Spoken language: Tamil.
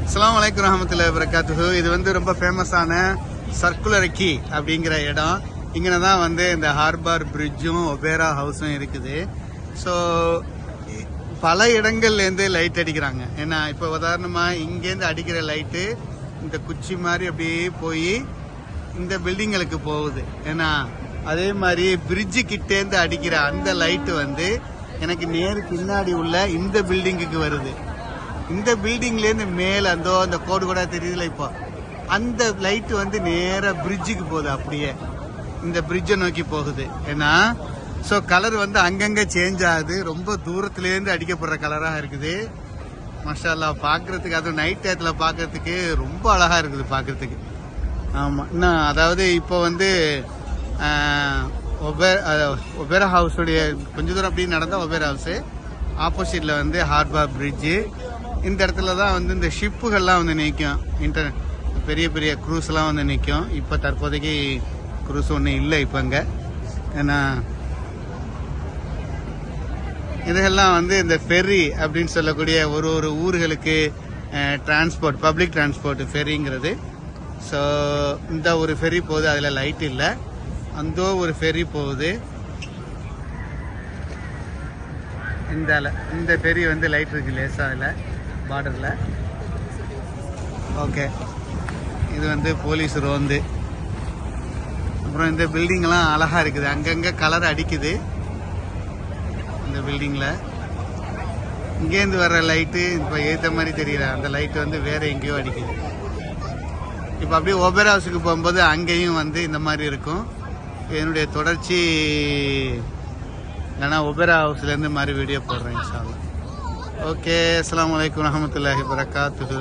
அஸ்ஸலாமு அலைக்கும் வரஹ்மத்துல்லாஹி வபரகாத்துஹு. இது வந்து ரொம்ப ஃபேமஸான சர்க்குலர் கீ அப்படிங்கிற இடம். இங்கே தான் வந்து இந்த ஹார்பர் பிரிட்ஜும் ஒபேரா ஹவுஸும் இருக்குது. ஸோ பல இடங்கள்லேருந்து லைட் அடிக்கிறாங்க. ஏன்னா இப்போ உதாரணமாக இங்கேருந்து அடிக்கிற லைட்டு இந்த குச்சி மாதிரி அப்படியே போய் இந்த பில்டிங்களுக்கு போகுது. ஏன்னா அதே மாதிரி பிரிட்ஜு கிட்டேருந்து அடிக்கிற அந்த லைட்டு வந்து எனக்கு நேரு பின்னாடி உள்ள இந்த பில்டிங்குக்கு வருது. இந்த பில்டிங்லேருந்து மேலே அந்த கோடு கூட தெரியுதுல, இப்போ அந்த லைட்டு வந்து நேராக பிரிட்ஜுக்கு போகுது. அப்படியே இந்த பிரிட்ஜை நோக்கி போகுது. ஏன்னா ஸோ கலர் வந்து அங்கங்கே சேஞ்ச் ஆகுது. ரொம்ப தூரத்துலேருந்து அடிக்கப்படுற கலராக இருக்குது. மாஷா அல்லாஹ், பார்க்குறதுக்கு அதுவும் நைட் டயத்தில் பார்க்குறதுக்கு ரொம்ப அழகாக இருக்குது பார்க்குறதுக்கு. ஆமாம், இன்னும் அதாவது இப்போ வந்து ஒபேரா ஹவுஸுடைய கொஞ்சம் தூரம் அப்படி நடந்தால் ஒபேரா ஹவுஸு, ஆப்போசிட்டில் வந்து ஹார்பர் பிரிட்ஜு. இந்த இடத்துல தான் வந்து இந்த ஷிப்புகள்லாம் வந்து நிற்கும். பெரிய பெரிய க்ரூஸ்லாம் வந்து நிற்கும். இப்போ தற்போதைக்கு க்ரூஸ் ஒன்றும் இல்லை இப்போ இங்கே. ஏன்னா இதுகெல்லாம் வந்து இந்த ஃபெர்ரி அப்படின்னு சொல்லக்கூடிய ஒரு ஊர்களுக்கு டிரான்ஸ்போர்ட், பப்ளிக் டிரான்ஸ்போர்ட் ஃபெரிங்கிறது. ஸோ இந்த ஒரு ஃபெரி போகுது, அதில் லைட் இல்லை. அந்த ஒரு ஃபெரி போகுது. இந்த ஃபெரி வந்து லைட் இருக்கு லேசாக இல்லை பார்டரில். ஓகே, இது வந்து போலீஸ் ரோந்து. அப்புறம் இந்த பில்டிங்லாம் அழகாக இருக்குது. அங்கங்கே கலர் அடிக்குது இந்த பில்டிங்கில். இங்கேருந்து வர்ற லைட்டு இப்போ ஏற்ற மாதிரி தெரியல. அந்த லைட்டு வந்து வேறு எங்கேயோ அடிக்குது. இப்போ அப்படியே ஒபேரா ஹவுஸுக்கு போகும்போது அங்கேயும் வந்து இந்த மாதிரி இருக்கும். என்னுடைய தொடர்ச்சி இல்லைனா ஒபேரா ஹவுஸ்லேருந்து மாதிரி வீடியோ போடுறேன் இன்ஷா அல்லாஹ். ஓகே, அஸ்ஸலாமு அலைக்கும் வரஹ்மத்துல்லாஹி வபரகாத்துஹு.